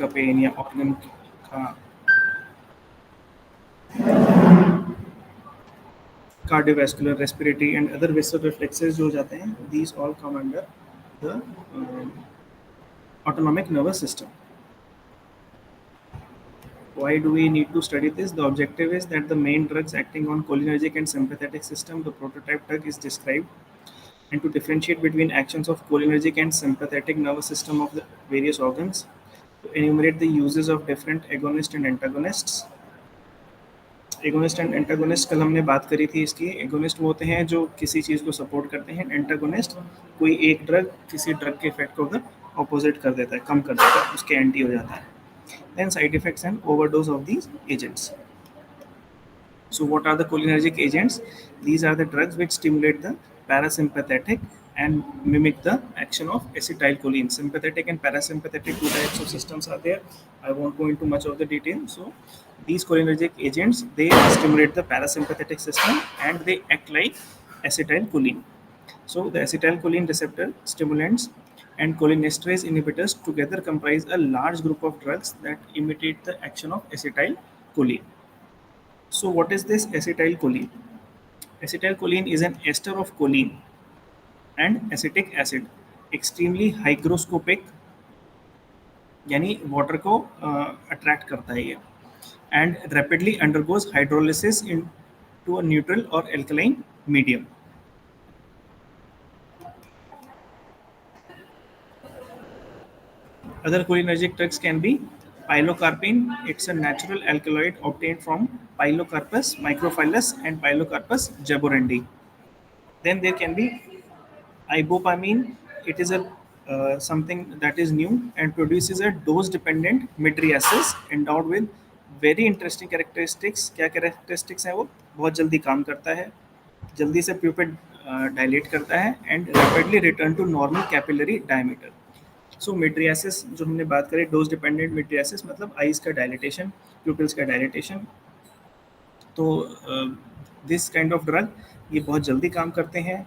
का पेन या ऑर्गन का cardiovascular, respiratory and other vessel reflexes जो हो जाते हैं, these all come under the autonomic nervous system. Why do we need to study this? The objective is that the main drugs acting on cholinergic and sympathetic system, the prototype drug is described, and to differentiate between actions of cholinergic and sympathetic nervous system of the various organs, to enumerate the uses of different agonists and antagonists. Agonist and antagonist कल हमने बात करी थी इसकी. Agonist वो होते हैं जो किसी चीज़ को सपोर्ट करते हैं. एंटागोनिस्ट कोई एक ड्रग किसी ड्रग के इफेक्ट को अगर ऑपोजिट कर देता है, कम कर देता है, उसके एंटी हो जाता है. Then side effects and overdose of these agents. So what are the cholinergic agents? These are the drugs which stimulate the parasympathetic and mimic the action of acetylcholine. Sympathetic and parasympathetic, two types of systems are there. I won't go into much of the detail. So these cholinergic agents, they stimulate the parasympathetic system and they act like acetylcholine. So the acetylcholine receptor stimulants and cholinesterase inhibitors together comprise a large group of drugs that imitate the action of acetylcholine. So what is this acetylcholine? Acetylcholine is an ester of choline and acetic acid, extremely hygroscopic, यानी water को attract करता है ये, and rapidly undergoes hydrolysis into a neutral or alkaline medium. Other cholinergic drugs can be pilocarpine. It's a natural alkaloid obtained from Pilocarpus microphyllus and Pilocarpus jaborandi. Then there can be ibopamine. It is a something that is new and produces a dose-dependent mydriasis endowed with very interesting characteristics. क्या characteristics है वो? बहुत जल्दी काम करता है, जल्दी से pupil dilate करता है and rapidly return to normal capillary diameter. So mydriasis जो हमने बात करी, डोज डिपेंडेंट मिड्रियासिस मतलब आइज का डायलिटेशन, प्यूपिल्स का डायलिटेशन. तो दिस काइंड ऑफ ड्रग ये बहुत जल्दी काम करते हैं,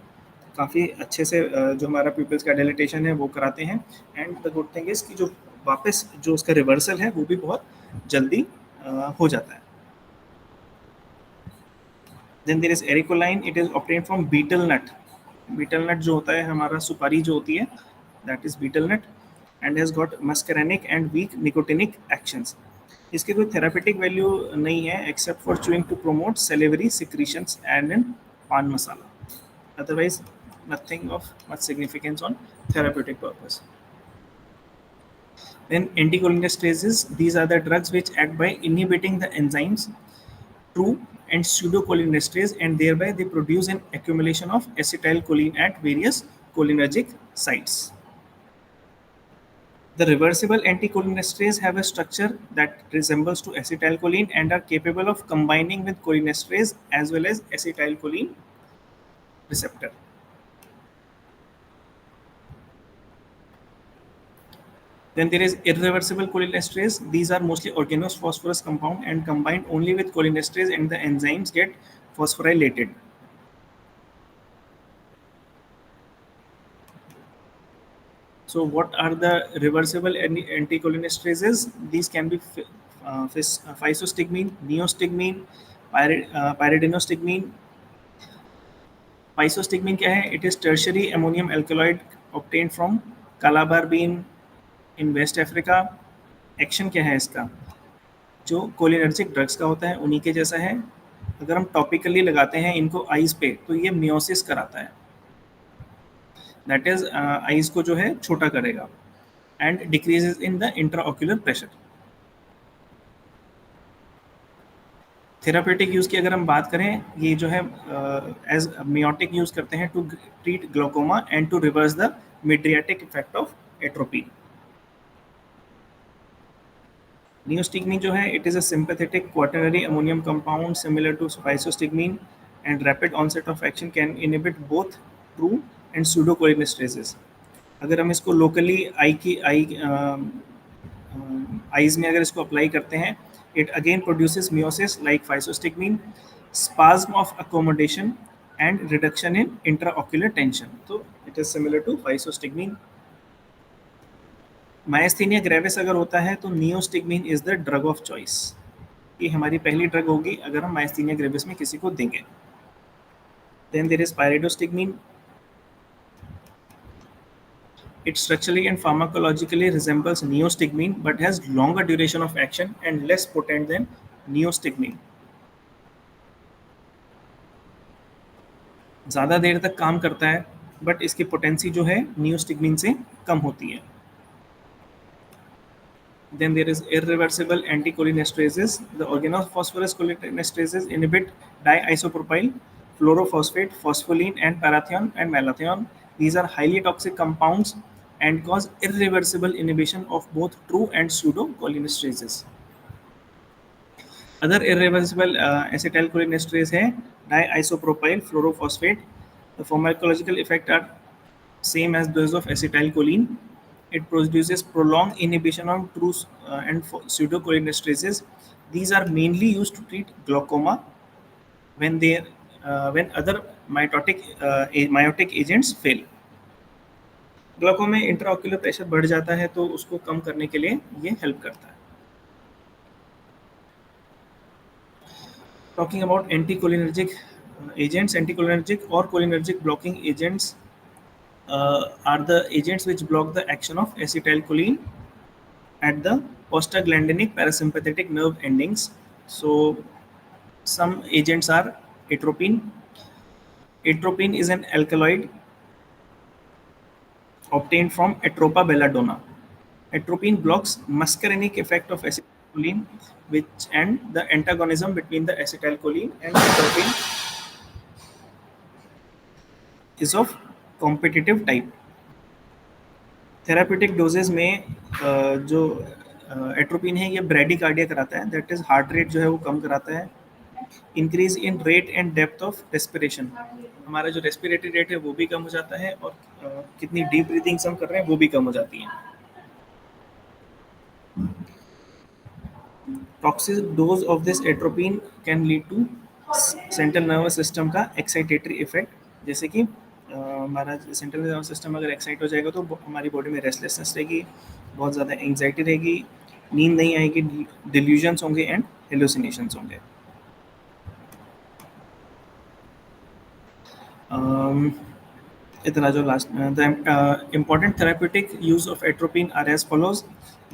काफ़ी अच्छे से जो हमारा प्यूपिल्स का डायलिटेशन है वो कराते हैं. And the good thing is कि जो वापस जो उसका रिवर्सल है वो भी बहुत जल्दी हो जाता है. Then there is arecoline. It is obtain from betel nut. Betel nut जो होता है हमारा सुपारी जो होती है, that is betel nut, and has got muscarinic and weak nicotinic actions. इसके कोई therapeutic value नहीं है except for chewing to promote salivary secretions and in pan masala. Otherwise, nothing of much significance on therapeutic purpose. Then anticholinesterases, these are the drugs which act by inhibiting the enzymes true and pseudocholinesterase, and thereby they produce an accumulation of acetylcholine at various cholinergic sites. The reversible anticholinesterase have a structure that resembles to acetylcholine and are capable of combining with cholinesterase as well as acetylcholine receptor. Then there is irreversible cholinesterase. These are mostly organose phosphorus compound and combined only with cholinesterase, and the enzymes get phosphorylated. So what are the reversible anticholinesterases? These can be physostigmine, neostigmine, pyridinosigmine. Physostigmine क्या है? It is tertiary ammonium alkaloid obtained from Calabar bean in West Africa. Action क्या है इसका? जो cholinergic drugs का होता है उन्हीं के जैसा है. अगर हम टॉपिकली लगाते हैं इनको आइज पे तो ये मियोसिस कराता है, दैट इज आइज को जो है छोटा करेगा and decreases in the intraocular pressure. Therapeutic use की अगर हम बात करें, ये जो है एज मियोटिक यूज करते हैं to treat glaucoma and to reverse the mydriatic effect of atropine. Neostigmine जो है, it is a sympathetic quaternary ammonium compound similar to physostigmine and rapid onset of action can inhibit both true and pseudocholinesterases. अगर हम इसको locally eyes में अगर इसको apply करते हैं, it again produces meiosis like physostigmine, spasm of accommodation and reduction in intraocular tension. So it is similar to physostigmine. Myasthenia gravis अगर होता है तो neostigmine is the drug of choice. ये हमारी पहली ड्रग होगी अगर हम मायस्थीनिया ग्रेविस में किसी को देंगे। Then there is pyridostigmine. It structurally and pharmacologically resembles neostigmine but has longer duration of action and less potent than neostigmine. ज़्यादा देर तक काम करता है बट इसकी पोटेंसी जो है नियोस्टिग्मिन से कम होती है। Then there is irreversible anticholinesterases. The organophosphorus cholinesterases inhibit diisopropyl, fluorophosphate, phospholine, and parathion and malathion. These are highly toxic compounds and cause irreversible inhibition of both true and pseudo cholinesterases. Other irreversible acetylcholinesterase है diisopropyl fluorophosphate. The pharmacological effects are same as those of acetylcholine. It produces prolonged inhibition of true and pseudocholinesterases. These are mainly used to treat glaucoma when other myotic agents fail. Glaucoma में intraocular pressure बढ़ जाता है तो उसको कम करने के लिए ये हेल्प करता है। Talking about anticholinergic agents, anticholinergic or cholinergic blocking agents are the agents which block the action of acetylcholine at the prostaglandinic parasympathetic nerve endings. So some agents are atropine. Atropine is an alkaloid obtained from Atropa belladonna. Atropine blocks muscarinic effect of acetylcholine, which and the antagonism between the acetylcholine and atropine is of competitive type. Therapeutic doses में जो atropine है ये bradycardia कराता है, that is heart rate जो है वो कम कराता है। Increase in rate and depth of respiration, हमारा जो रेस्पिरेटरी रेट है वो भी कम हो जाता है और कितनी डीप ब्रीथिंग हम कर रहे हैं वो भी कम हो जाती है। Toxic dose of this atropine can lead to central nervous system का एक्साइटेटरी इफेक्ट, जैसे कि हमारा सेंट्रल नर्वस सिस्टम अगर एक्साइट हो जाएगा तो हमारी बॉडी में रेस्टलेसनेस रहेगी, बहुत ज़्यादा एंग्जाइटी रहेगी, नींद नहीं आएगी, डिल्यूजन्स होंगे एंड हेलुसिनेशंस होंगे। इतना जो last the important therapeutic use of atropine are as follows.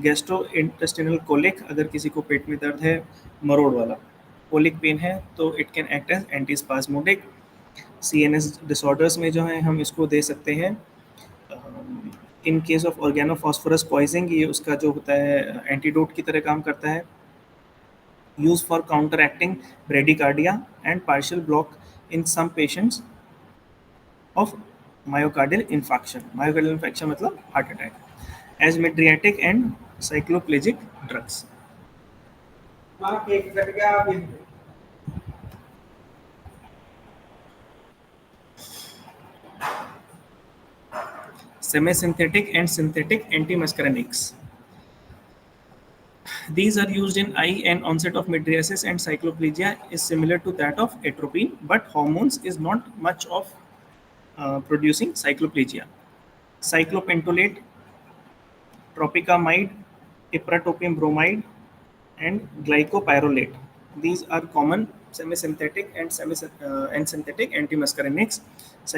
Gastrointestinal colic, अगर किसी को पेट में दर्द है मरोड़ वाला, कोलिक पेन है तो it can act as antispasmodic. CNS disorders में जो है हम इसको दे सकते हैं। In case of organophosphorus poisoning ये उसका जो होता है एंटीडोट की तरह काम करता है। Use for counter acting bradycardia and partial block in some patients of myocardial infection. Myocardial infection मतलब heart attack, as mydriatic and cycloplegic drugs. Semisynthetic and synthetic antimuscarinics. These are used in eye, and onset of mydriasis and cycloplegia is similar to that of atropine, but hormones is not much of producing cycloplegia. Cyclopentolate, tropicamide, ipratropium bromide, and glycopyrrolate. These are common semisynthetic and synthetic antimuscarinics.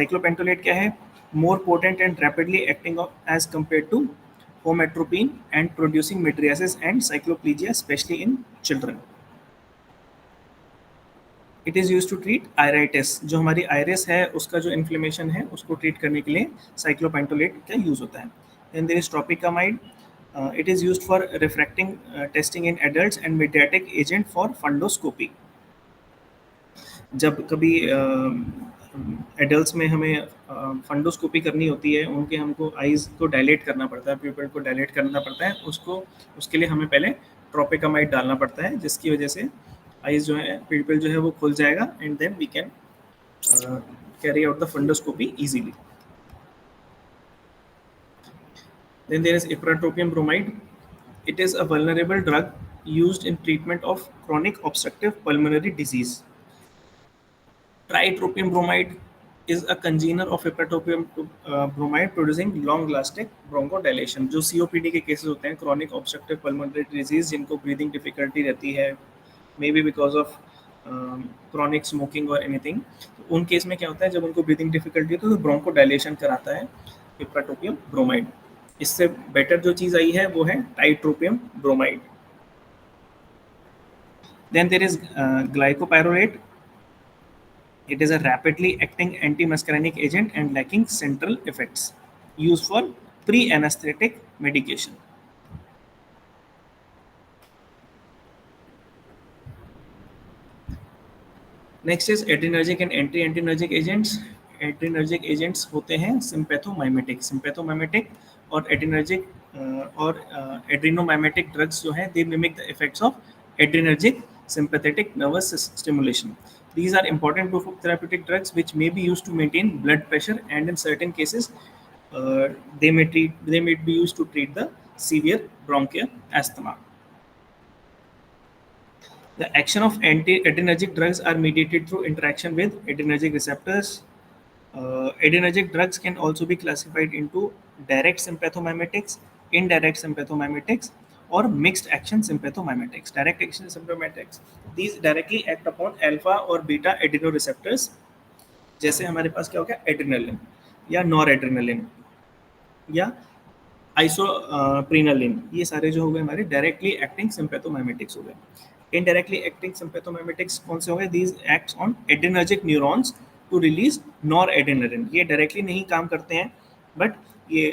Cyclopentolate क्या है? More potent and rapidly acting as compared to hometropine and producing mydriasis and cycloplegia, especially in children. It is used to treat iritis, जो हमारी iris है उसका जो inflammation है उसको treat करने के लिए cyclopentolate का use होता है। Then there is tropicamide. It is used for refracting testing in adults and mediatic agent for fundoscopy. जब कभी एडल्ट्स में हमें फंडोस्कोपी करनी होती है, उनके हमको आइज़ को डायलेट करना पड़ता है, प्यूपिल को डायलेट करना पड़ता है, उसके लिए हमें पहले ट्रोपिकामाइड डालना पड़ता है, जिसकी वजह से आइज़ जो है प्यूपिल जो है वो खुल जाएगा and then we can carry out the fundoscopy easily. Then there is ipratropium bromide. It is a vulnerable drug used in treatment of chronic obstructive pulmonary disease. Tritropium bromide is a congener of ipratropium to bromide producing long lasting bronchodilation. जो COPD के cases होते हैं, chronic obstructive pulmonary disease, जिनको breathing difficulty रहती है, maybe because of chronic smoking or anything, तो उन case में क्या होता है, जब उनको breathing difficulty होती है तो bronchodilation कराता है ipratropium bromide. इससे बेटर जो चीज़ आई है वो है टाइट्रोपियम bromide. Then there is glycopyrrolate. It is a rapidly acting antimuscarinic agent and lacking central effects. Used for pre-anesthetic medication. Next is adrenergic and anti-adrenergic agents. Adrenergic agents होते हैं sympathomimetic. Sympathomimetic और adrenergic और adrenomimetic drugs जो हैं, they mimic the effects of adrenergic sympathetic nervous stimulation. These are important proof of therapeutic drugs which may be used to maintain blood pressure, and in certain cases they may be used to treat the severe bronchial asthma. The action of anti-adrenergic drugs are mediated through interaction with adrenergic receptors. Adrenergic drugs can also be classified into direct sympathomimetics, indirect sympathomimetics, or mixed action sympathomimetics. Direct action sympathomimetics, these directly act upon alpha or beta adrenoreceptors. जैसे हमारे पास क्या हो गया, adrenaline या नॉरएड्रेनलिन या isoprenaline, ये सारे जो हो गए हमारे डायरेक्टली एक्टिंग सिम्पैथोमाइमेटिक्स हो गए. इनडायरेक्टली एक्टिंग सिम्पैथोमाइमेटिक्स कौन से हो गए? These acts on adrenergic neurons to release noradrenaline. ये डायरेक्टली नहीं काम करते हैं, बट ये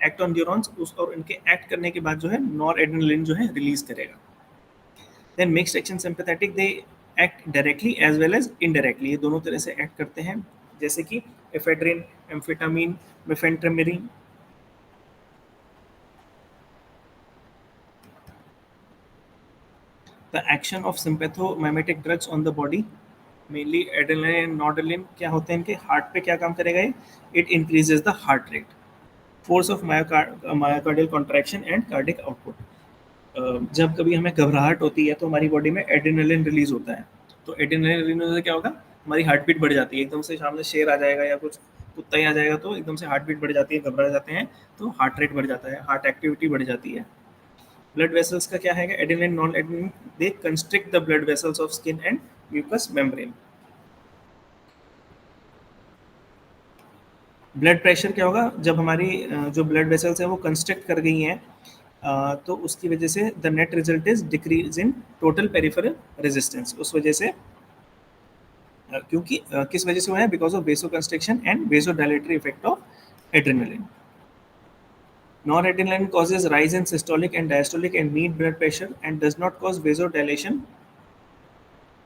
एक्ट ऑन न्यूरॉन्स और इनके एक्ट करने के बाद जो है नॉर एड्रेनलिन जो है रिलीज करेगा. Then mixed action sympathetic, they act directly as well as indirectly. ये दोनों तरह से एक्ट करते हैं, जैसे कि ephedrine, amphetamine, mephentermine. The action of sympathomimetic drugs on the body, mainly adrenaline and noradrenaline, क्या होते हैं इनके हार्ट पे क्या काम करेगा ये? It increases the heart rate, force of myocardial contraction and cardiac output. जब कभी हमें घबराहट होती है तो हमारी बॉडी में एड्रेनलिन रिलीज होता है, तो एड्रेनलिन रिलीज से क्या होगा? हमारी हार्ट बीट बढ़ जाती है. एकदम से सामने शेर आ जाएगा या कुछ कुत्ता ही आ जाएगा तो एकदम से हार्ट बीट बढ़ जाती है, घबरा जाते हैं तो हार्ट रेट बढ़ जाता है, हार्ट एक्टिविटी बढ़ जाती है. ब्लड वेसल्स का क्या है? Adrenaline, non adrenaline, they constrict the blood vessels of skin and mucous membrane. Blood pressure क्या होगा? जब हमारी जो ब्लड वेसल्स है वो कंस्ट्रिक्ट कर गई हैं, तो उसकी वजह से the net result is decrease in total peripheral resistance. उस वजह से क्योंकि किस वजह से हुआ है? Because of vasoconstriction and vasodilatory effect of adrenaline. Noradrenaline causes rise in systolic and diastolic and mean blood pressure and does not cause vasodilation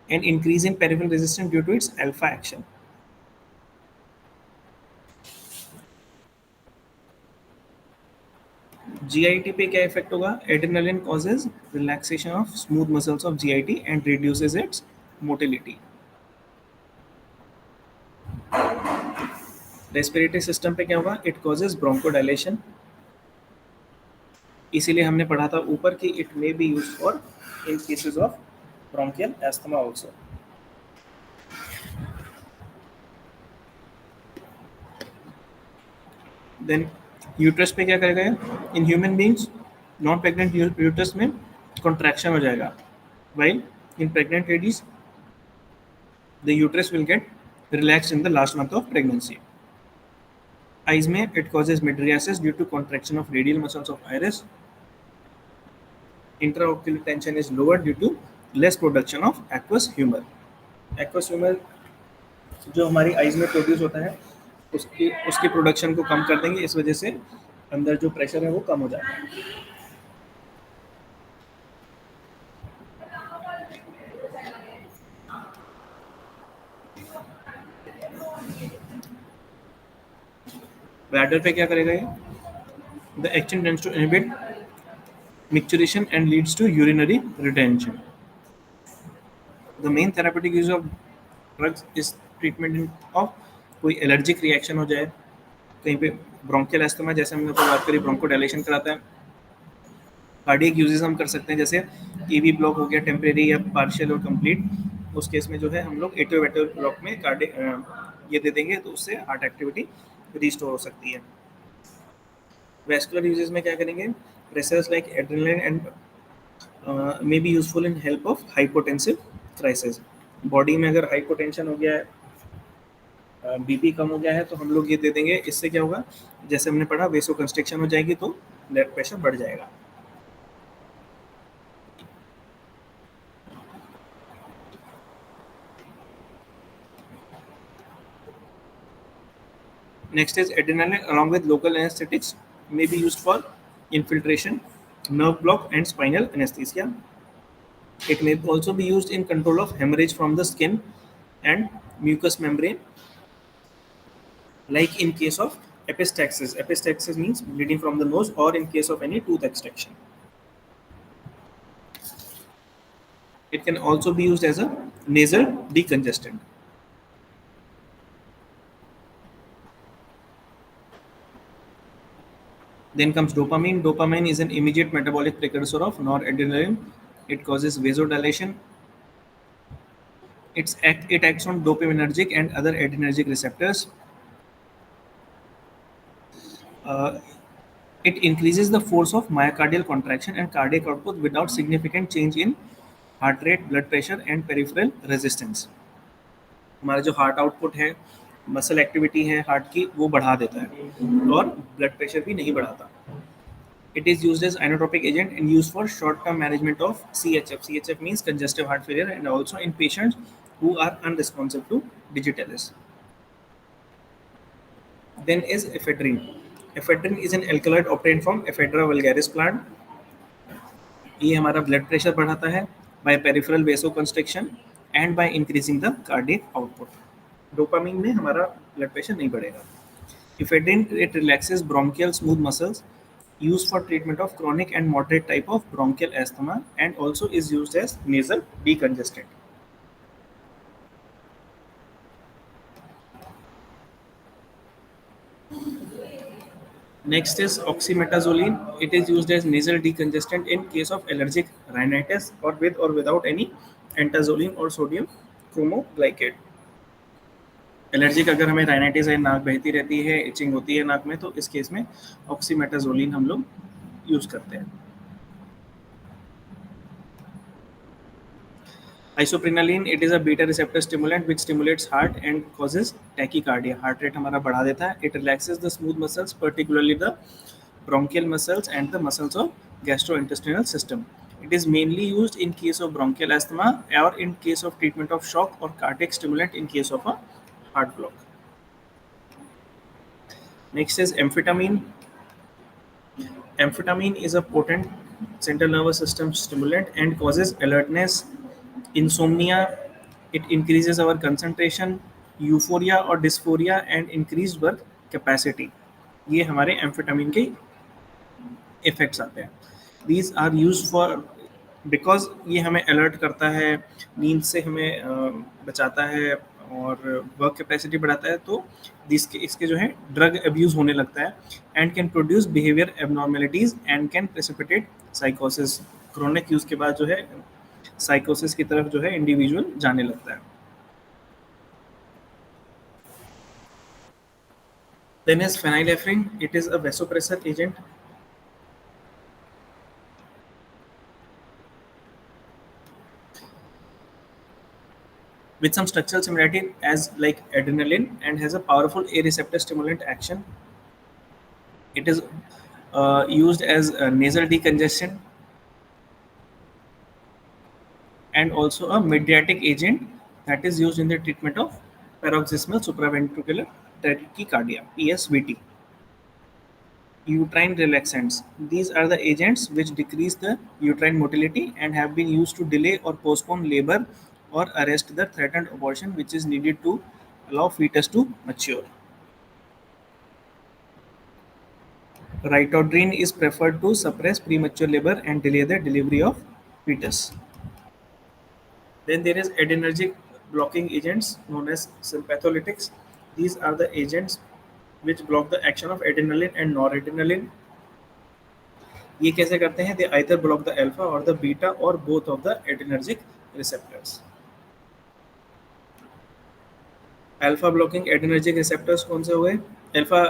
and increase in peripheral resistance due to its alpha action. GIT पे क्या effect होगा? Adrenaline causes relaxation of smooth muscles of GIT and reduces its motility. Respiratory system पे क्या होगा? It causes bronchodilation. इसीलिए हमने पढ़ा था ऊपर कि it may be used for in cases of bronchial asthma also. Then uterus पे क्या करेगा? In human beings, non pregnant uterus में कॉन्ट्रैक्शन हो जाएगा, while in pregnant ladies the uterus will get relaxed in the last month of pregnancy. Eyes में it causes mydriasis due to contraction of radial muscles of iris. Intraocular tension is lower due to less production of aqueous humor. Aqueous humor जो हमारी eyes में produce होता है उसकी production को कम कर देंगे, इस वजह से अंदर जो प्रेशर है वो कम हो जाता है. ब्लैडर पे क्या करेगा ये? The action tends to inhibit micturition and leads to urinary retention. The main therapeutic use of drugs is treatment of कोई एलर्जिक रिएक्शन हो जाए, कहीं पे ब्रोंकियल एस्थमा जैसे हमने तो बात करी, ब्रोंकोडाइलेशन कराता है. कार्डियक यूजेस हम कर सकते हैं, जैसे ईवी ब्लॉक हो गया टेम्परेरी या पार्शियल और कंप्लीट. उस केस में जो है हम लोग एट्रियोवेट्रियल ब्लॉक में कार्डियक ये दे देंगे तो उससे हार्ट एक्टिविटी रिस्टोर हो सकती है। वैस्कुलर यूजेस में क्या करेंगे, pressures like adrenaline and may be useful in help of hypotensive crisis. Body में अगर हाइपोटेंशन हो गया है, बीपी कम हो गया है, तो हम लोग ये दे देंगे। इससे क्या होगा, जैसे हमने पढ़ा वेसो कंस्ट्रिक्शन हो जाएगी तो ब्लड प्रेशर बढ़ जाएगा। Next is adrenaline along with local anesthetics may be used for infiltration, nerve block, and spinal anesthesia. It may also be used in control of hemorrhage from the skin and mucous membrane, like in case of epistaxis. Epistaxis means bleeding from the nose, or in case of any tooth extraction. It can also be used as a nasal decongestant. Then comes dopamine. Dopamine is an immediate metabolic precursor of noradrenaline. It causes vasodilation. It acts on dopaminergic and other adrenergic receptors. Uh, it increases the force of myocardial contraction and cardiac output without significant change in heart rate, blood pressure, and peripheral resistance. हमारा जो heart output है, muscle activity है heart की, वो बढ़ा देता है और ब्लड प्रेशर भी नहीं बढ़ाता। It is used as inotropic agent and used for short-term management of CHF. CHF means congestive heart failure, and also in patients who are unresponsive to digitalis. Then is ephedrine. Ephedrine is an alkaloid obtained from Ephedra vulgaris plant. ये हमारा blood pressure बढ़ाता है by peripheral vasoconstriction and by increasing the cardiac output. Dopamine में हमारा blood pressure नहीं बढ़ेगा। Ephedrine, it relaxes bronchial smooth muscles, used for treatment of chronic and moderate type of bronchial asthma, and also is used as nasal decongestant. Next is oxymetazoline. It is used as nasal decongestant in case of allergic rhinitis or with or without any antazoline or sodium chromoglycate. Allergic अगर हमें rhinitis है, नाक बहती रहती है, etching होती है नाक में, तो इस केस में ऑक्सीमेटाजोलिन हम लोग यूज करते हैं। Isoprenaline, it is a beta receptor stimulant which stimulates heart and causes tachycardia. Heart rate हमारा बढ़ा देता है। It relaxes the smooth muscles, particularly the bronchial muscles and the muscles of gastrointestinal system. It is mainly used in case of bronchial asthma or in case of treatment of shock or cardiac stimulant in case of a heart block. Next is amphetamine. Amphetamine is a potent central nervous system stimulant and causes alertness, insomnia. It increases our concentration, euphoria or dysphoria, and increased work capacity. ये हमारे amphetamine के effects आते हैं। These are use for because ये हमें alert करता है, नींद से हमें बचाता है और वर्क कैपेसिटी बढ़ाता है। तो इसके जो है ड्रग अब्यूज होने लगता है and can produce behaviour abnormalities and can precipitate साइकोसिस। क्रोनिक यूज के बाद जो है साइकोसिस की तरफ जो है इंडिविजुअल जाने लगता है। Then is phenylephrine. It is a vasopressor agent. With some structural similarity as like adrenaline and has a powerful A receptor stimulant action. It is used as a nasal decongestion and also a mediatic agent that is used in the treatment of paroxysmal supraventricular tachycardia (PSVT). Uterine relaxants. These are the agents which decrease the uterine motility and have been used to delay or postpone labor or arrest the threatened abortion which is needed to allow fetus to mature. Rytodrine is preferred to suppress premature labor and delay the delivery of fetus. Then there is adrenergic blocking agents known as sympatholytics. These are the agents which block the action of adrenaline and noradrenaline. ये कैसे करते हैं? They either block the alpha or the beta or both of the adrenergic receptors. Alpha blocking adrenergic receptors कौन से हुए, alpha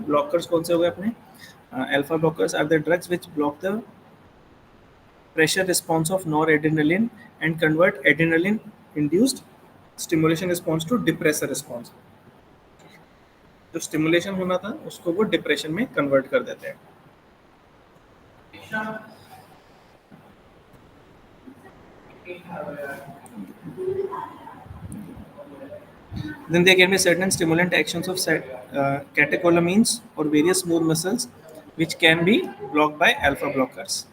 blockers कौन से हुए अपने, alpha blockers are the drugs which block the pressure response of noradrenaline and convert adrenaline induced stimulation response to depressor response. जो stimulation होना था उसको वो डिप्रेशन में कन्वर्ट कर देते हैं. Then there can be certain stimulant actions of catecholamines or various smooth muscles which can be blocked by alpha blockers.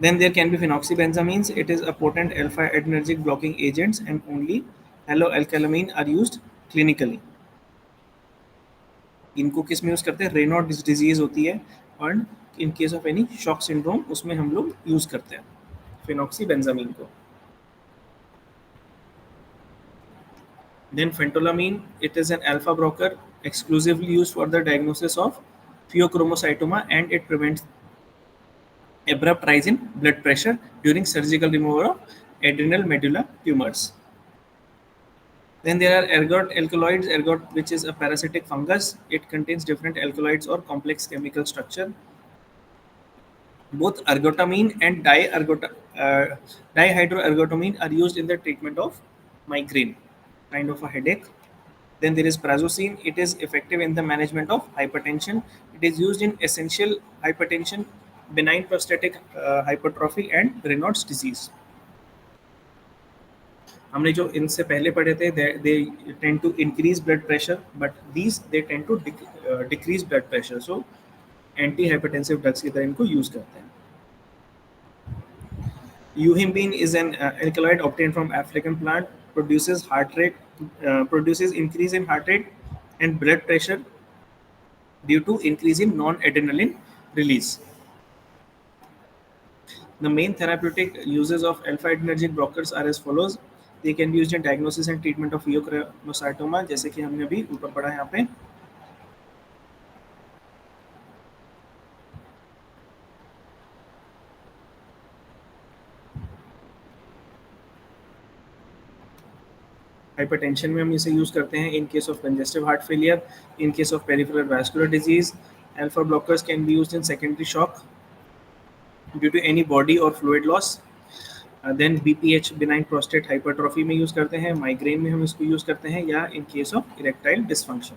Then there can be phenoxybenzamines. It is a potent alpha-adrenergic blocking agents, and only haloalkylamine are used clinically. इनको किस में use करते हैं, Reynolds disease होती है और इन case of any shock syndrome उसमें हम लोग यूज करते हैं फिनॉक्सीबेंजामीन को. Then phentolamine, it is an alpha blocker exclusively used for the diagnosis of pheochromocytoma, and it prevents abrupt rise in blood pressure during surgical removal of adrenal medulla tumors. Then there are ergot alkaloids, ergot which is a parasitic fungus. It contains different alkaloids or complex chemical structure. Both ergotamine and dihydroergotamine are used in the treatment of migraine, kind of a headache. Then there is prazosin. It is effective in the management of hypertension. It is used in essential hypertension, benign prostatic hypertrophy, and Raynaud's disease. हमने जो इनसे पहले पढ़े थे, they tend to increase blood pressure, but these they tend to decrease blood pressure. So anti-hypertensive drugs की तरह इनको use करते हैं. Euhimbine is an alkaloid obtained from African plant, produces increase in heart rate and blood pressure due to increase in non-adrenaline release. The main therapeutic uses of alpha-adrenergic blockers are as follows. They can be used in diagnosis and treatment of pheochromocytoma, जैसे कि हमने अभी ऊपर पढ़ा है यहाँ पे. Hypertension में हम इसे यूज करते हैं in case of congestive heart failure, in case of peripheral vascular disease. Alpha blockers can be used in secondary shock due to any body or fluid loss. Then BPH benign prostate hypertrophy में use करते हैं, migraine में हम इसको use करते हैं, या इन case of erectile dysfunction.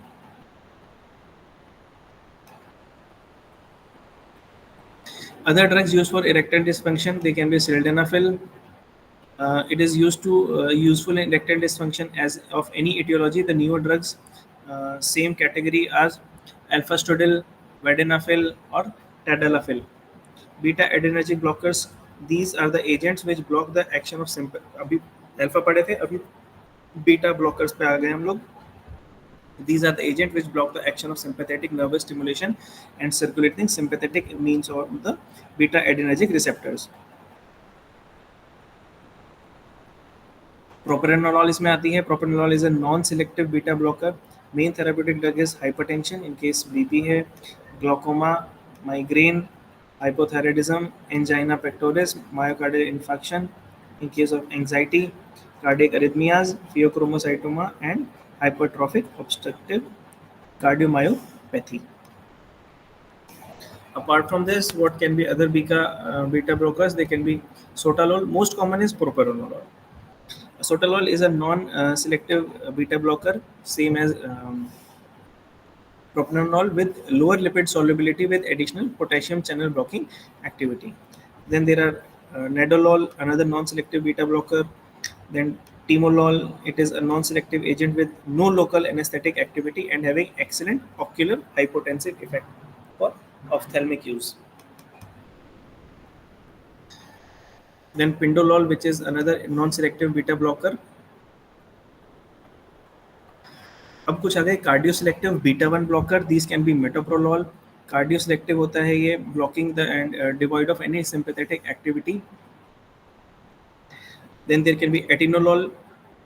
Other drugs used for erectile dysfunction, they can be sildenafil. It is useful in erectile dysfunction as of any etiology. The newer drugs, same category as alpha-stodil, vardenafil, or tadalafil. Beta adrenergic blockers. These are the agents which block the action of अभी alpha पढ़े थे, अभी beta blockers पे आ गए हम लोग. These are the agents which block the action of sympathetic nervous stimulation and circulating sympathetic means of the beta adrenergic receptors. Propranolol इसमें आती है. Propranolol is a non-selective beta blocker. Main therapeutic drug is hypertension in case BP है, glaucoma, migraine, hypothyroidism, angina pectoris, myocardial infarction in case of anxiety, cardiac arrhythmias, pheochromocytoma, and hypertrophic obstructive cardiomyopathy. Apart from this, what can be other beta blockers? They can be sotalol. Most common is propranolol. Sotalol is a non-selective beta blocker, same as propranolol, with lower lipid solubility with additional potassium channel blocking activity. Then there are nadolol, another non-selective beta blocker. Then timolol, it is a non-selective agent with no local anesthetic activity and having excellent ocular hypotensive effect for ophthalmic use. Then pindolol, which is another non-selective beta blocker. अब कुछ आ गए cardio selective beta 1 blocker. These can be metoprolol. Cardio selective होता है ये, blocking the end devoid of any sympathetic activity. Then there can be atenolol,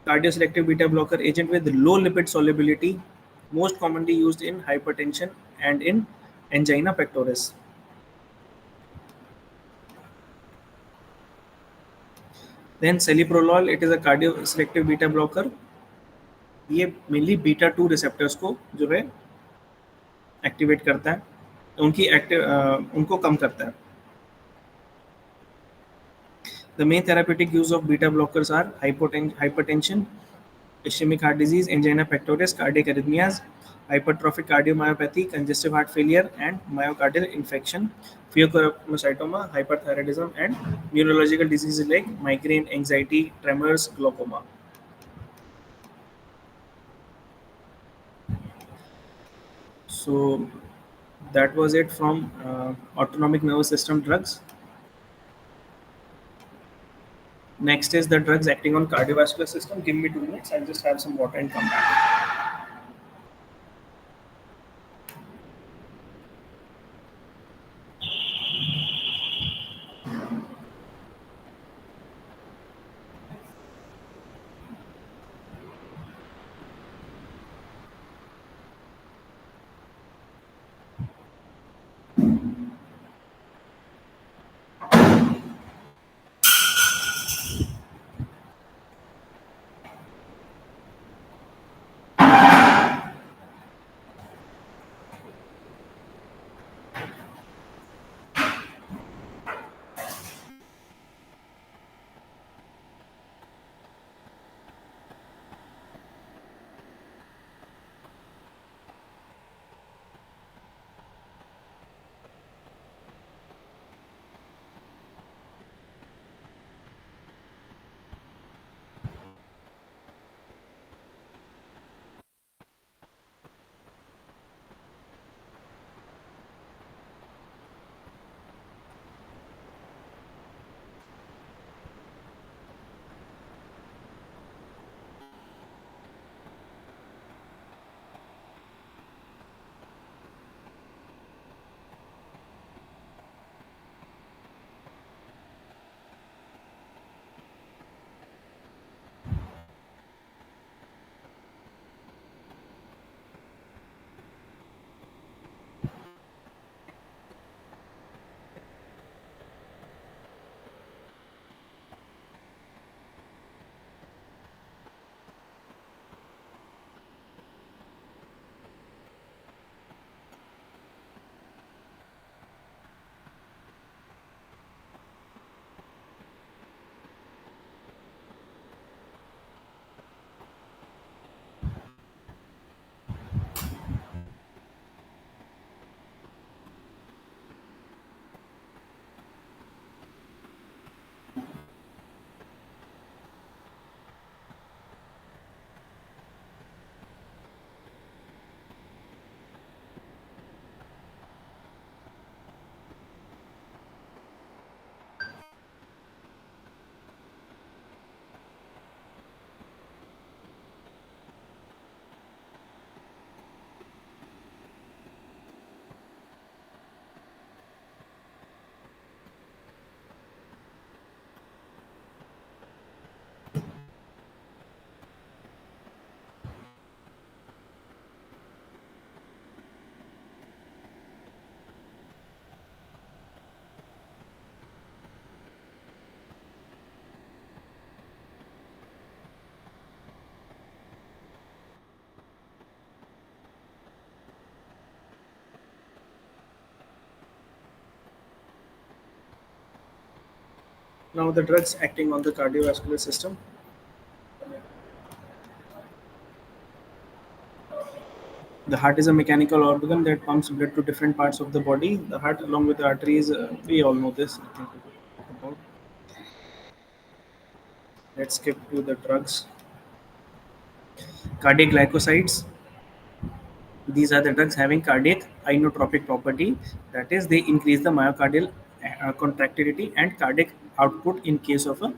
cardioselective beta blocker agent with low lipid solubility, most commonly used in hypertension and in angina pectoris. Then celiprolol, it is a cardio selective beta blocker. ये mainly beta 2 receptors को जो है activate करता है, उनको कम करता है. The main therapeutic use of beta blockers are hypertension, ischemic heart disease, angina pectoris, cardiac arrhythmias, hypertrophic cardiomyopathy, congestive heart failure, and myocardial infarction, pheochromocytoma, hyperthyroidism, and neurological diseases like migraine, anxiety, tremors, glaucoma. So that was it from autonomic nervous system drugs. Next is the drugs acting on cardiovascular system. Give me 2 minutes. I'll just have some water and come back. Now the drugs acting on the cardiovascular system. The heart is a mechanical organ that pumps blood to different parts of the body. The heart, along with the arteries, we all know this. Nothing to talk about. Let's skip to the drugs. Cardiac glycosides. These are the drugs having cardiac inotropic property. That is, they increase the myocardial contractility and cardiac output in case of a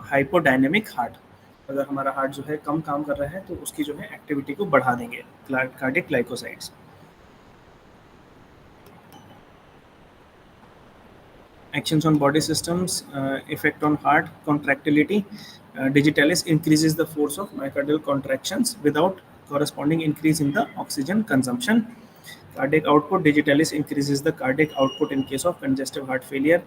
hypodynamic heart. अगर हमारा heart जो है कम काम कर रहा है तो उसकी जो है एक्टिविटी को बढ़ा देंगे cardiac glycosides. Actions on body systems, effect on heart contractility. Digitalis increases the force of myocardial contractions without corresponding increase in the oxygen consumption. Cardiac output, digitalis increases the cardiac output in case of congestive heart failure.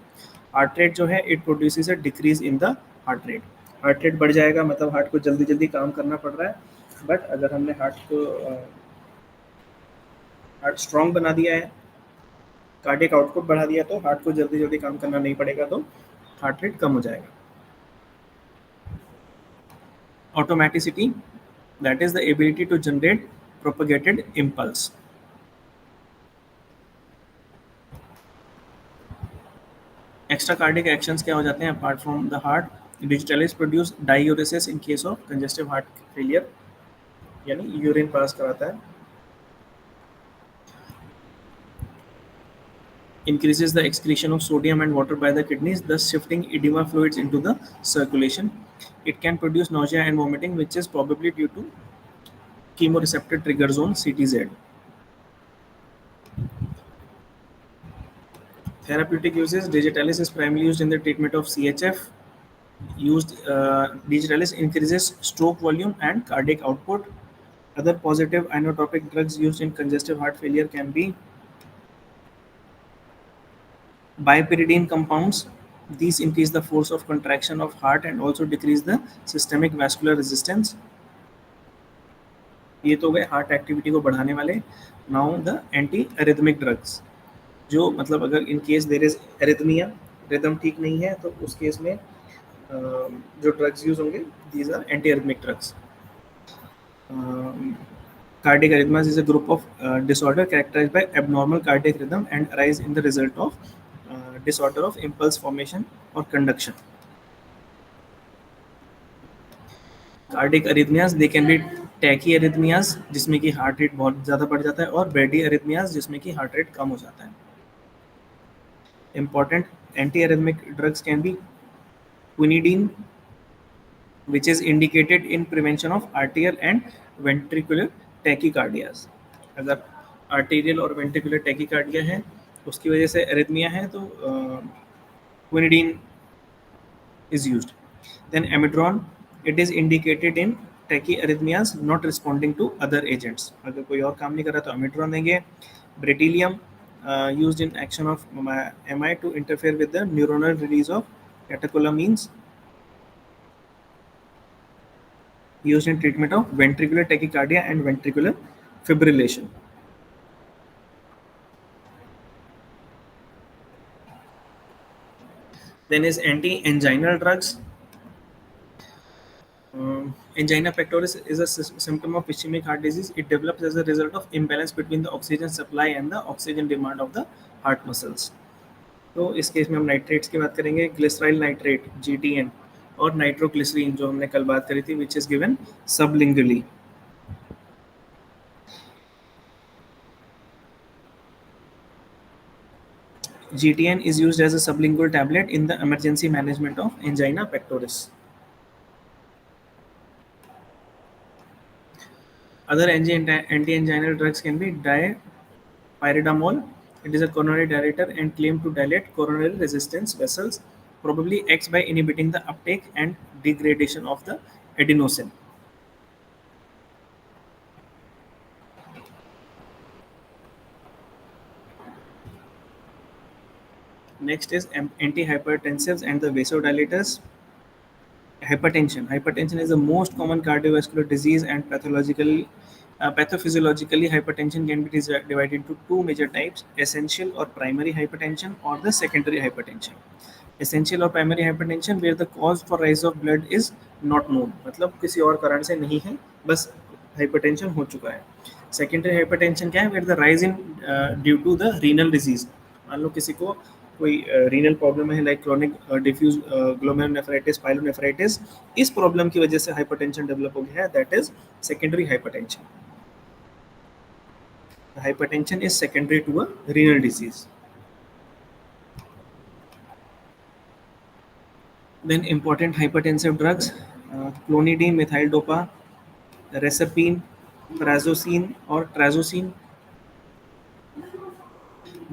Heart rate जो है it produces a decrease in the heart rate बढ़ जाएगा मतलब heart को जल्दी जल्दी काम करना पड़ रहा है, बट अगर हमने हार्ट स्ट्रॉन्ग बना दिया है, कार्डियक आउटपुट बढ़ा दिया, तो हार्ट को जल्दी जल्दी काम करना नहीं पड़ेगा, तो हार्ट रेट कम हो जाएगा. Automaticity, that is the ability to generate propagated impulse. Extra cardiac actions क्या हो जाते हैं apart from the heart? Digitalis produce diuresis in case of congestive heart failure, यानी यूरिन पास कराता है. Increases the excretion of sodium and water by the kidneys, thus shifting edema fluids into the circulation. It can produce nausea and vomiting, which is probably due to chemoreceptor trigger zone (CTZ). Therapeutic uses: digitalis is primarily used in the treatment of CHF. Digitalis increases stroke volume and cardiac output. Other positive inotropic drugs used in congestive heart failure can be bipyridine compounds. These increase the force of contraction of heart and also decrease the systemic vascular resistance. ये तो गए heart activity को बढ़ाने वाले. Now the antiarrhythmic drugs, जो मतलब अगर in case there is arrhythmia, rhythm ठीक नहीं है, तो उस केस में जो ड्रग्स यूज होंगे, these are antiarrhythmic drugs. Cardiac arrhythmias is a group of disorder characterized by abnormal cardiac rhythm and arise in the result of disorder of impulse formation or conduction. Cardiac arrhythmias, they can be tachyarrhythmias जिसमें कि heart rate बहुत ज़्यादा बढ़ जाता है, और bradyarrhythmias जिसमें कि हार्ट रेट कम हो जाता है. Important antiarrhythmic drugs can be quinidine, which is indicated in prevention of arterial and ventricular tachycardias. अगर arterial और ventricular tachycardia है, उसकी वजह से arrhythmia है, तो quinidine is used. Then amidron, it is indicated in tachyarrhythmias not responding to other agents. अगर कोई और काम नहीं कर रहा तो amidron देंगे. Bretylium, used in action of MI to interfere with the neuronal release of catecholamines, used in treatment of ventricular tachycardia and ventricular fibrillation. Then is anti-anginal drugs. Angina pectoris is a symptom of ischemic heart disease. It develops as a result of imbalance between the oxygen supply and the oxygen demand of the heart muscles. तो इस case में हम nitrates की बात करेंगे. Glyceryl nitrate GTN और nitroglycerine जो हमने कल बात करी थी, which is given sublingually. GTN is used as a sublingual tablet in the emergency management of angina pectoris. Other anti-anginal drugs can be dipyridamole. It is a coronary dilator and claimed to dilate coronary resistance vessels, probably acts by inhibiting the uptake and degradation of the adenosine. Next is antihypertensives and the vasodilators. Hypertension is the most common cardiovascular disease, and pathophysiologically hypertension can be divided into two major types: essential or primary hypertension, or the secondary hypertension. Essential or primary hypertension, where the cause for rise of blood is not known, मतलब किसी और कारण से नहीं है, बस hypertension हो चुका है. Secondary hypertension क्या है? Where the rise in due to the renal disease. मान लो किसी को कोई रीनल प्रॉब्लम है, like chronic diffuse glomerulonephritis, pyelonephritis, इस प्रॉब्लम की वजह से हाइपरटेंशन डेवलप हो गया है, that is secondary hypertension. Hypertension is secondary to a renal disease. Then important hypertensive drugs: clonidine, methyl dopa, reserpine, prazosin or trazosine.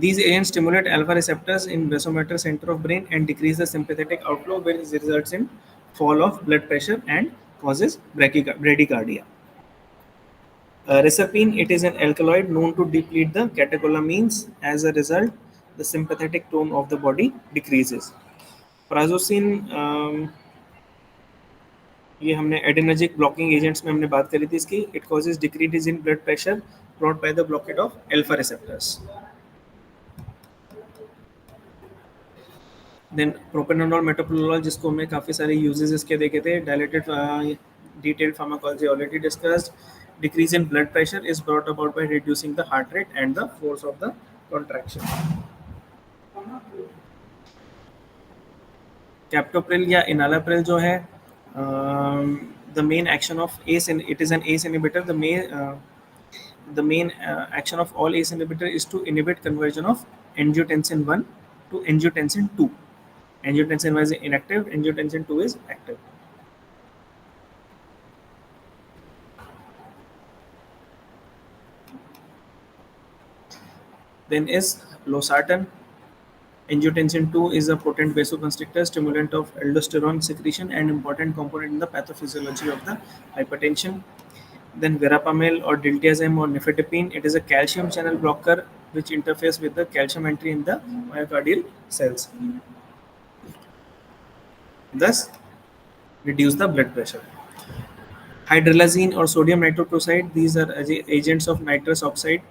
These agents stimulate alpha receptors in vasomotor center of brain and decrease the sympathetic outflow, which results in fall of blood pressure and causes bradycardia. Reserpine, it is an alkaloid known to deplete the catecholamines. As a result, the sympathetic tone of the body decreases. Prazosin, ये हमने adrenergic blocking agents में हमने बात करी थी इसकी. It causes decrease in blood pressure brought by the blockade of alpha receptors. Then propranolol metoprolol जिसको हमने काफ़ी सारे यूजेस इसके देखे थे. Dilated detailed pharmacology already discussed. Decrease in blood pressure is brought about by reducing the heart rate and the force of the contraction. Captopril या enalapril जो है, the main action of ACE, it is an ACE inhibitor. The main action of all ACE inhibitor is to inhibit conversion of angiotensin 1 to angiotensin 2. Angiotensin 1 is inactive, angiotensin 2 is active. Then is losartan. Angiotensin 2 is a potent vasoconstrictor, stimulant of aldosterone secretion, and important component in the pathophysiology of the hypertension. Then verapamil or diltiazem or nifedipine, it is a calcium channel blocker which interferes with the calcium entry in the myocardial cells. Thus, reduce the blood pressure. Hydralazine or sodium nitroprusside, these are agents of nitrous oxide.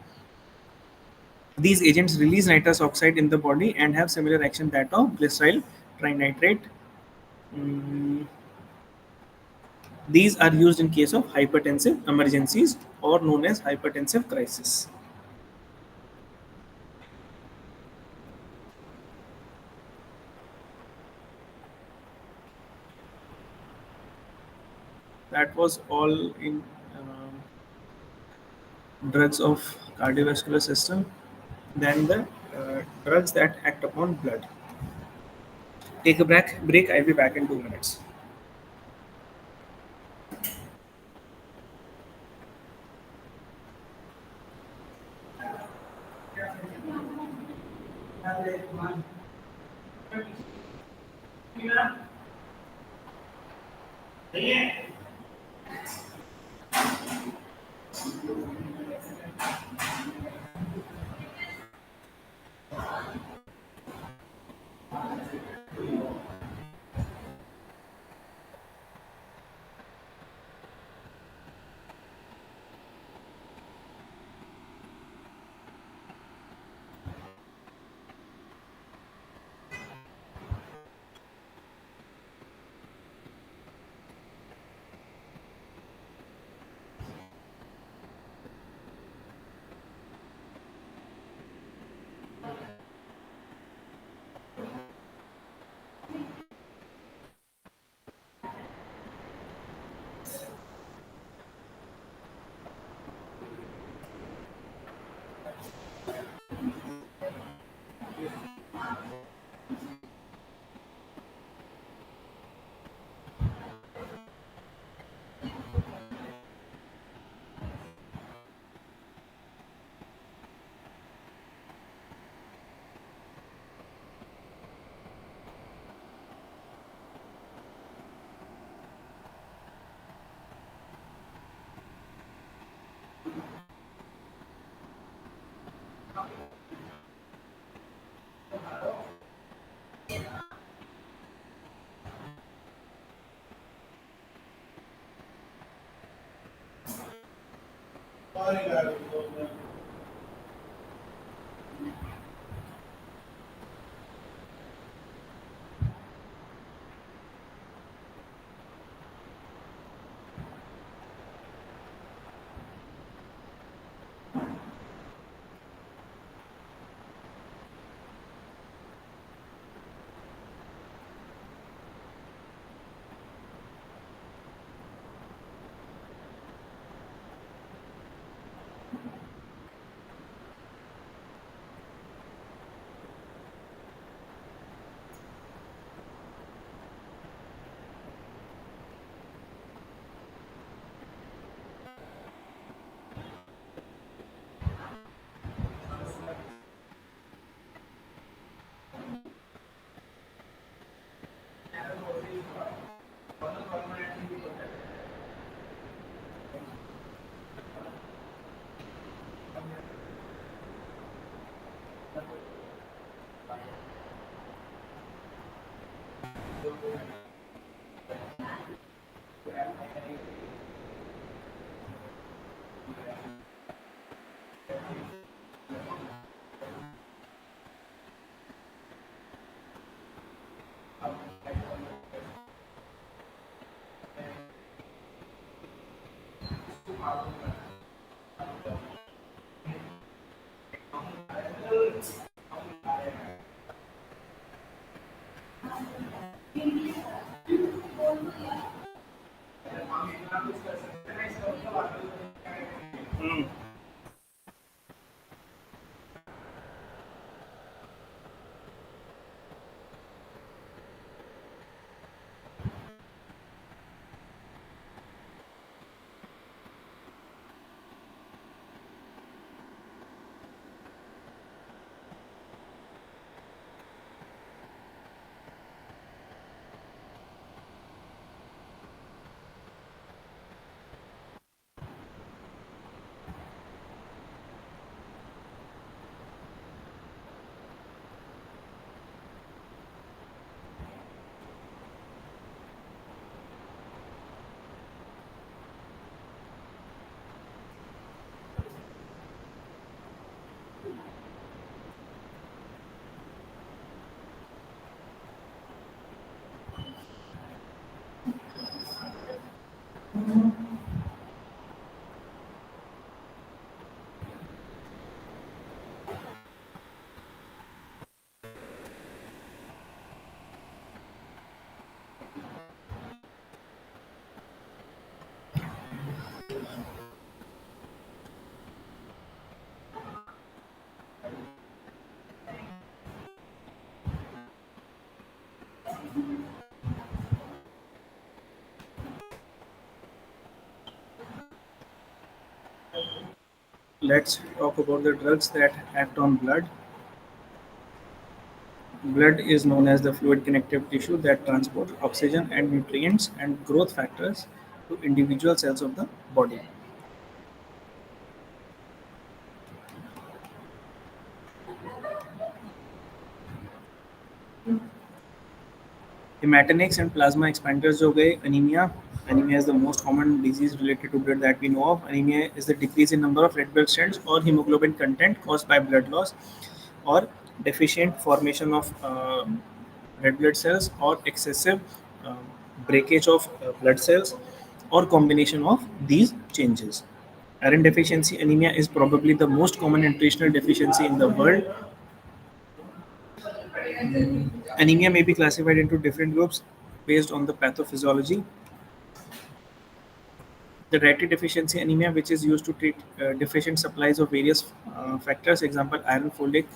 These agents release nitrous oxide in the body and have similar action that of glyceryl trinitrate. Mm, These are used in case of hypertensive emergencies or known as hypertensive crisis. That was all in drugs of cardiovascular system. Then the drugs that act upon blood. Take a break. I'll be back in 2 minutes. Let's talk about the drugs that act on blood. Blood is known as the fluid connective tissue that transports oxygen and nutrients and growth factors to individual cells of the body. Hematinics and plasma expanders हो गए anemia. Anemia is the most common disease related to blood that we know of. Anemia is the decrease in number of red blood cells or hemoglobin content caused by blood loss or deficient formation of red blood cells or excessive uh, breakage of blood cells or combination of these changes. Iron deficiency anemia is probably the most common nutritional deficiency in the world. Anemia may be classified into different groups based on the pathophysiology. The dietary deficiency anemia, which is used to treat deficient supplies of various factors, example iron, folic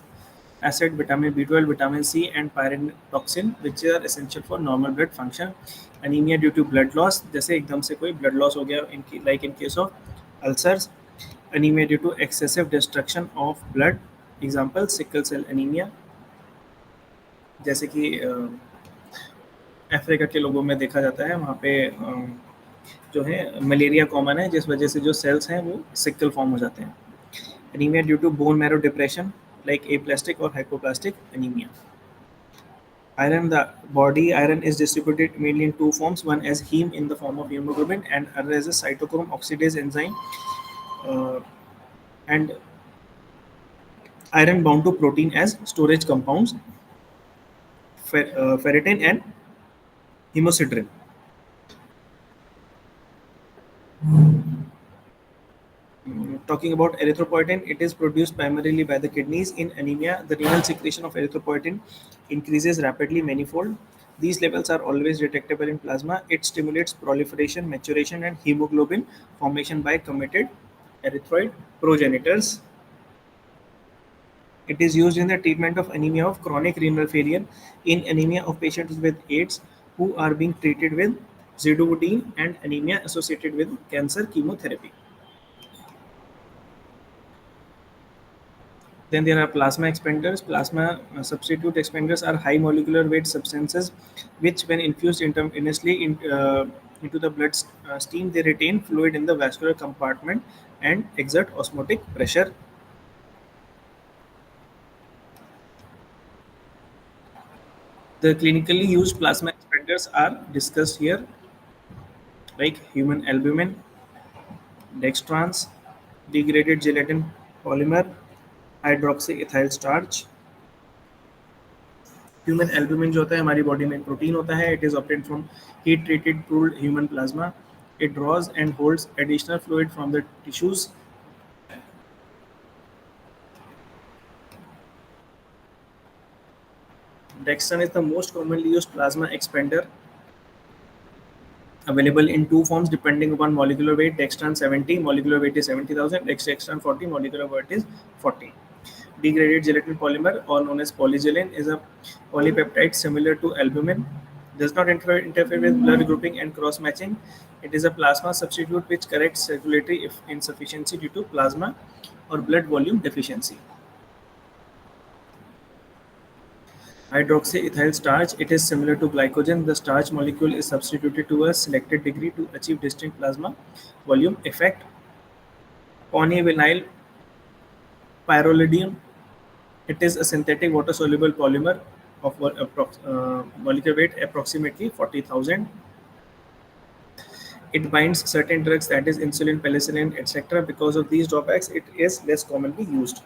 acid, vitamin B12, vitamin C, and pyridoxine, which are essential for normal blood function. Anemia due to blood loss, जैसे एकदम से कोई blood loss हो गया, like in case of ulcers. Anemia due to excessive destruction of blood, example sickle cell anemia, जैसे कि Africa के लोगों में देखा जाता है, वहाँ पे जो है मलेरिया कॉमन है, जिस वजह से जो सेल्स हैं वो सिकल फॉर्म हो जाते हैं. Anaemia due to bone marrow depression like aplastic or hypoplastic anaemia. Iron, the body iron is distributed mainly in two forms, one as heme in the form of hemoglobin and other as a cytochrome oxidase enzyme, uh, and iron bound to protein as storage compounds, ferritin and hemosiderin. Talking about erythropoietin, it is produced primarily by the kidneys. In anemia, the renal secretion of erythropoietin increases rapidly manifold. These levels are always detectable in plasma. It stimulates proliferation, maturation, and hemoglobin formation by committed erythroid progenitors. It is used in the treatment of anemia of chronic renal failure, in anemia of patients with AIDS who are being treated with zidovudine, and anemia associated with cancer chemotherapy. Then there are plasma expanders. Plasma substitute expanders are high molecular weight substances which, when infused intravenously into the blood stream, they retain fluid in the vascular compartment and exert osmotic pressure. The clinically used plasma expanders are discussed here. like human albumin, dextrans, degraded gelatin polymer, hydroxyethyl starch. Human albumin जो होता है हमारी body में एक protein होता है. It is obtained from heat treated pooled human plasma. It draws and holds additional fluid from the tissues. Dextran is the most commonly used plasma expander, available in two forms depending upon molecular weight. Dextran 70, molecular weight is 70,000. Dextran 40, molecular weight is 40. Degraded gelatin polymer, or known as polygelatin, is a polypeptide similar to albumin. Does not interfere with blood grouping and cross matching. It is a plasma substitute which corrects circulatory insufficiency due to plasma or blood volume deficiency. Hydroxyethyl starch, it is similar to glycogen. The starch molecule is substituted to a selected degree to achieve distinct plasma volume effect. Polyvinyl pyrrolidium, it is a synthetic water-soluble polymer of molecular weight approximately 40,000. It binds certain drugs, that is insulin, penicillin, etc. Because of these drawbacks, it is less commonly used.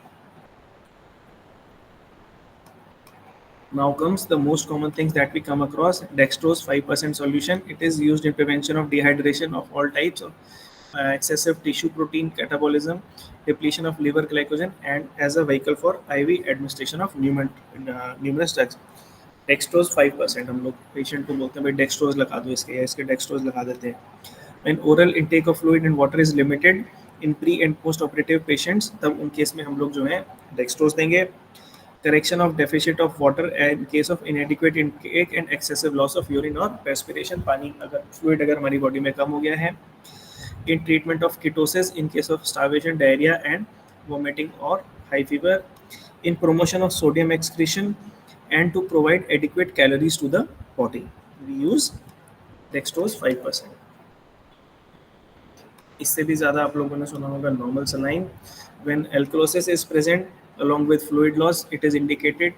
Now comes the most common things that we come across. Dextrose 5% solution. It is used in prevention of dehydration of all types of excessive tissue protein catabolism, depletion of liver glycogen, and as a vehicle for IV administration of numerous drugs. Dextrose 5%. हम लोग patient को बोलते हैं भाई dextrose लगा दो इसके या इसके डेक्सट्रोज लगा देते हैं. When oral intake of fluid and water is limited in pre and post operative patients, तब उन केस में हम लोग जो है डेक्सट्रोज देंगे. Correction of deficit of water in case of inadequate intake and excessive loss of urine or perspiration. पानी अगर fluid अगर हमारी बॉडी में कम हो गया है. In treatment of ketosis in case of starvation, diarrhea and vomiting or high fever. In promotion of sodium excretion and to provide adequate calories to the body, we use dextrose 5%. इससे भी ज़्यादा आप लोगों ने सुना होगा normal saline. When alkalosis is present along with fluid loss, it is indicated.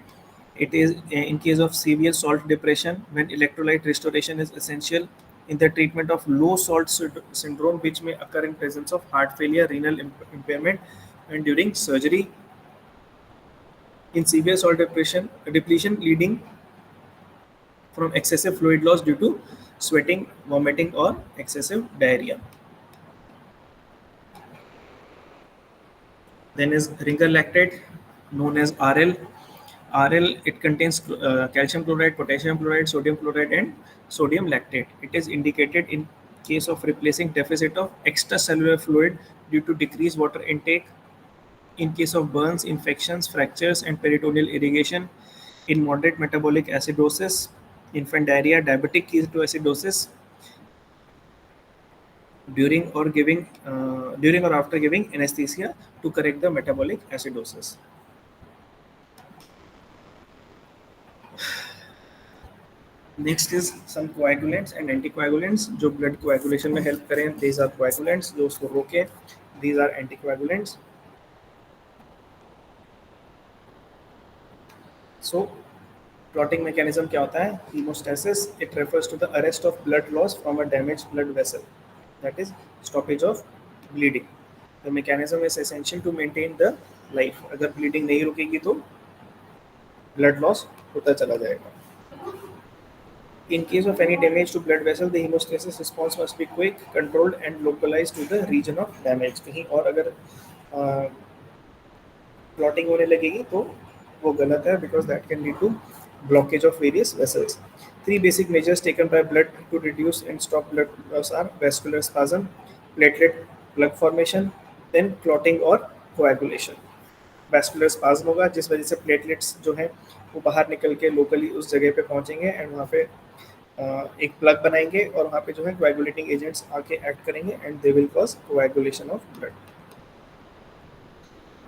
It is in case of severe salt depression, when electrolyte restoration is essential. In the treatment of low salt syndrome, which may occur in presence of heart failure, renal impairment, and during surgery. In severe salt depletion leading from excessive fluid loss due to sweating, vomiting, or excessive diarrhea. Then is ringer lactate, known as RL. RL, it contains calcium chloride, potassium chloride, sodium chloride, and sodium lactate. It is indicated in case of replacing deficit of extracellular fluid due to decreased water intake, in case of burns, infections, fractures, and peritoneal irrigation, in moderate metabolic acidosis, infant diarrhea, diabetic ketoacidosis, during or after giving anesthesia to correct the metabolic acidosis. Next is some coagulants and anticoagulants जो blood coagulation में help करें. These are coagulants जो उसको रोके. These are anticoagulants. So clotting mechanism क्या होता है? Hemostasis. It refers to the arrest of blood loss from a damaged blood vessel. That is stoppage of bleeding. The mechanism is essential to maintain the life. अगर bleeding नहीं रुकेगी तो blood loss होता चला जाएगा. In case of any damage to blood vessel, the hemostasis response must be quick, controlled, and localized to the region of damage. कहीं और अगर clotting होने लगेगी तो वो गलत है, because that can lead to blockage of various vessels. 3 basic measures taken by blood to reduce and stop blood loss are vascular spasm, platelet plug formation, then clotting or coagulation. Vascular spasm होगा जिस वजह से platelets जो हैं वो बाहर निकल के locally उस जगह पे पहुंचेंगे and वहाँ पे एक प्लग बनाएंगे और वहाँ पे जो है coagulating agents आके act करेंगे and they will cause coagulation of blood.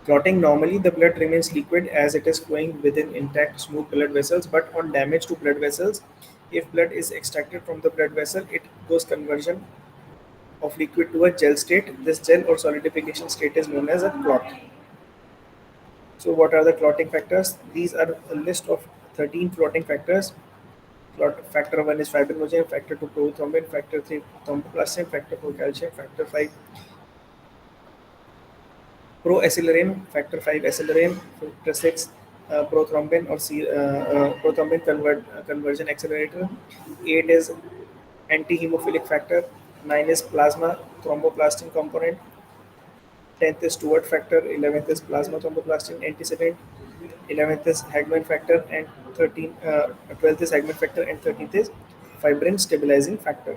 Clotting, normally the blood remains liquid as it is flowing within intact smooth blood vessels, but on damage to blood vessels, if blood is extracted from the blood vessel, it goes conversion of liquid to a gel state. This gel or solidification state is known as a clot. So what are the clotting factors? These are a list of 13 clotting factors. Clot factor 1 is fibrinogen, factor 2 prothrombin, factor 3 thromboplastin, factor 4 calcium, factor 5 proaccelerating, factor 5 accelerating, factor 6 prothrombin or prothrombin conversion accelerator, 8 is anti-hemophilic factor, 9 is plasma thromboplastin component, 10th is Stewart factor, 11th is plasma thromboplastin antecedent, 11th is Hagman factor, and 12th is Hagman factor, and 13th is fibrin stabilizing factor.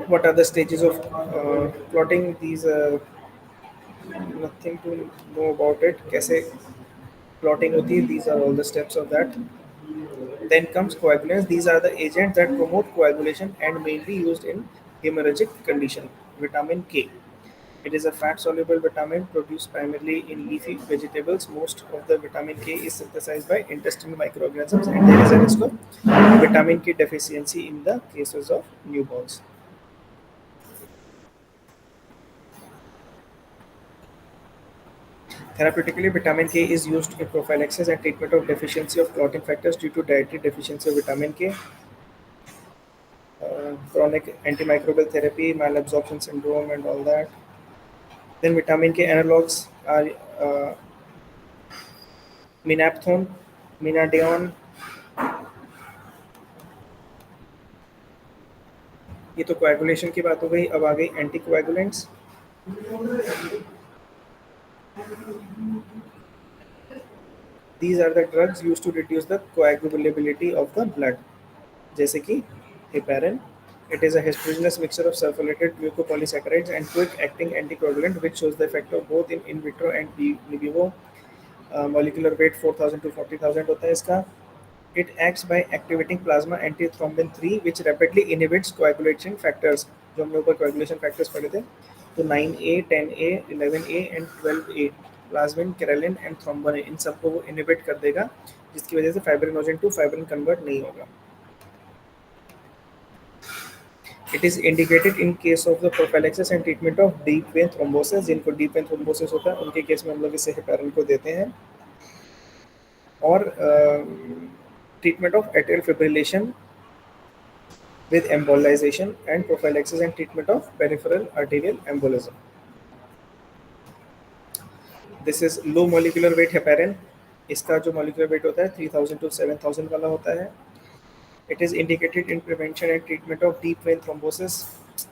What are the stages of clotting? These nothing to know about it. कैसे clotting होती है? These are all the steps of that. Then comes coagulants. These are the agents that promote coagulation and mainly used in hemorrhagic condition. Vitamin K. It is a fat-soluble vitamin produced primarily in leafy vegetables. Most of the vitamin K is synthesized by intestinal microorganisms, and there is a risk of vitamin K deficiency in the cases of newborns. Therapeutically, vitamin K is used in prophylaxis and treatment of deficiency of clotting factors due to dietary deficiency of vitamin K, chronic antimicrobial therapy, malabsorption syndrome, and all that. Then vitamin K analogs are minapthone, minadione. ये तो coagulation की बात हो गई. अब आ गई anticoagulants. These are the drugs used to reduce the coagulability of the blood. जैसे कि heparin. It is a heterogeneous mixture of sulfolated glucopolysaccharides and quick-acting anticoagulant which shows the effect of both in vitro and in vivo. Molecular weight 4,000 to 40,000 होता है इसका. It acts by activating plasma antithrombin 3 which rapidly inhibits coagulation factors. जो हम लोग ऊपर coagulation factors पढ़े थे. तो 9A, 10A, 11A and 12A. Plasmin, kallikrein and thrombin इन सबको वो इनहिबिट कर देगा जिसकी वजह से फाइब्रिनोजन टू फाइब्रिन कन्वर्ट नहीं होगा. It is indicated in case of the prophylaxis and treatment of deep vein thrombosis. जिनको deep vein thrombosis होता है उनके केस में हम लोग इसे हेपारिन को देते हैं. और treatment of atrial fibrillation with embolization and prophylaxis and treatment of peripheral arterial embolism. This is low molecular weight heparin. इसका जो molecular weight होता है 3,000 to 7,000 वाला होता है. It is indicated in prevention and treatment of deep vein thrombosis.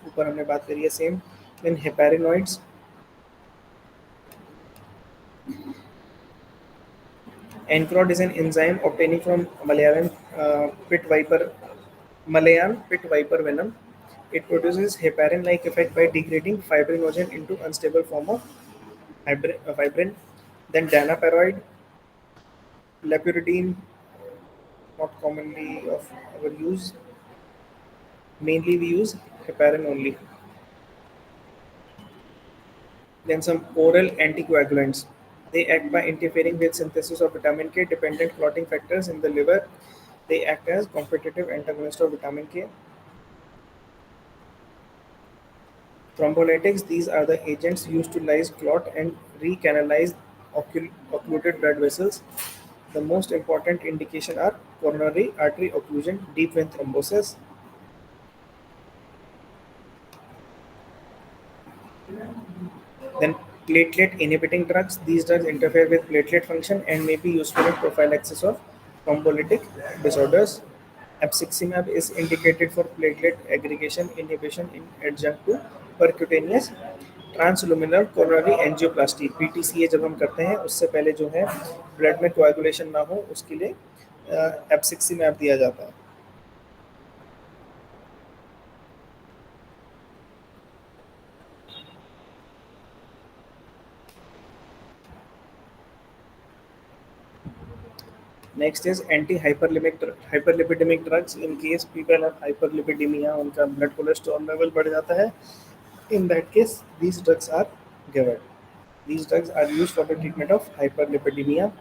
ऊपर हमने बात करी है same. Then heparinoids. Encrod is an enzyme obtaining from Malayan pit viper venom. It produces heparin-like effect by degrading fibrinogen into unstable form of fibrin. Then danaparoid, lapuridine, not commonly of our use. Mainly we use heparin only. Then some oral anticoagulants. They act by interfering with synthesis of vitamin K dependent clotting factors in the liver. They act as competitive antagonists of vitamin K. Thrombolytics, these are the agents used to lyse clot and recanalize occluded blood vessels. The most important indication are coronary artery occlusion, deep vein thrombosis. Then platelet inhibiting drugs. These drugs interfere with platelet function and may be useful in prophylaxis of thrombolytic disorders. Abciximab is indicated for platelet aggregation inhibition in adjunct to percutaneous transluminal coronary angioplasty. PTCA जब हम करते हैं उससे पहले जो है blood में coagulation ना हो उसके लिए abciximab दिया जाता है. Next is hyperlipidemic drugs. In case people have hyperlipidemia, उनका blood cholesterol level बढ़ जाता है. In that case, these drugs are given. These drugs are used for the treatment of hyperlipidemia.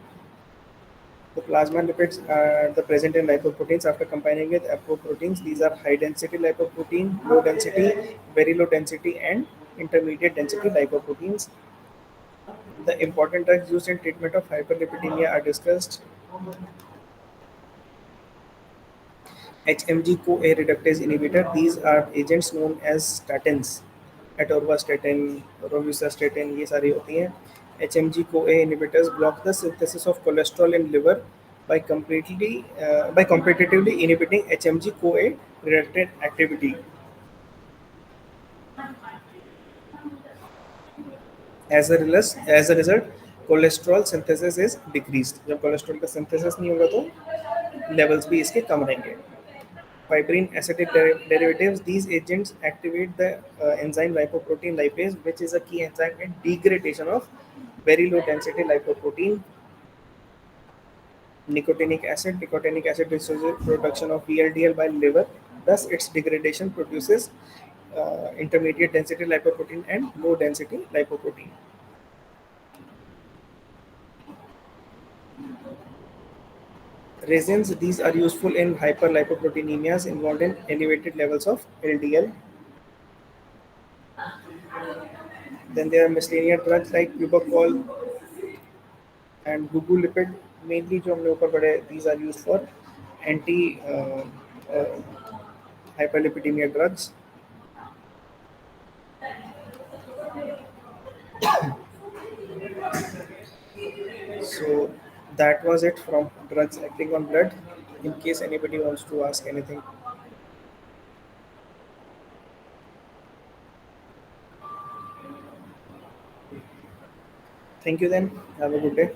The plasma lipids are the present in lipoproteins after combining with apoproteins. These are high density lipoprotein, low density, very low density, and intermediate density lipoproteins. The important drugs used in treatment of hyperlipidemia are discussed. HMG-CoA reductase inhibitor. These are agents known as statins. Atorvastatin, rosuvastatin, ये सारी होती हैं. HMG-CoA inhibitors block the synthesis of cholesterol in liver by competitively inhibiting HMG-CoA related activity. As a result, cholesterol synthesis is decreased. जब cholesterol का synthesis नहीं होगा तो levels भी इसके कम रहेंगे. Fibrin acidic derivatives. These agents activate the enzyme lipoprotein lipase, which is a key enzyme in degradation of very low density lipoprotein. Nicotinic acid reduces production of VLDL by liver. Thus, its degradation produces intermediate density lipoprotein and low density lipoprotein. Resins. These are useful in hyperlipoproteinemias involved in elevated levels of LDL. Then there are miscellaneous drugs like Ubacol and gugulipid, mainly जो हमने ऊपर पढ़े. These are used for anti hyperlipidemia drugs. So that was it from drugs acting on blood. In case anybody wants to ask anything, thank you. Then have a good day.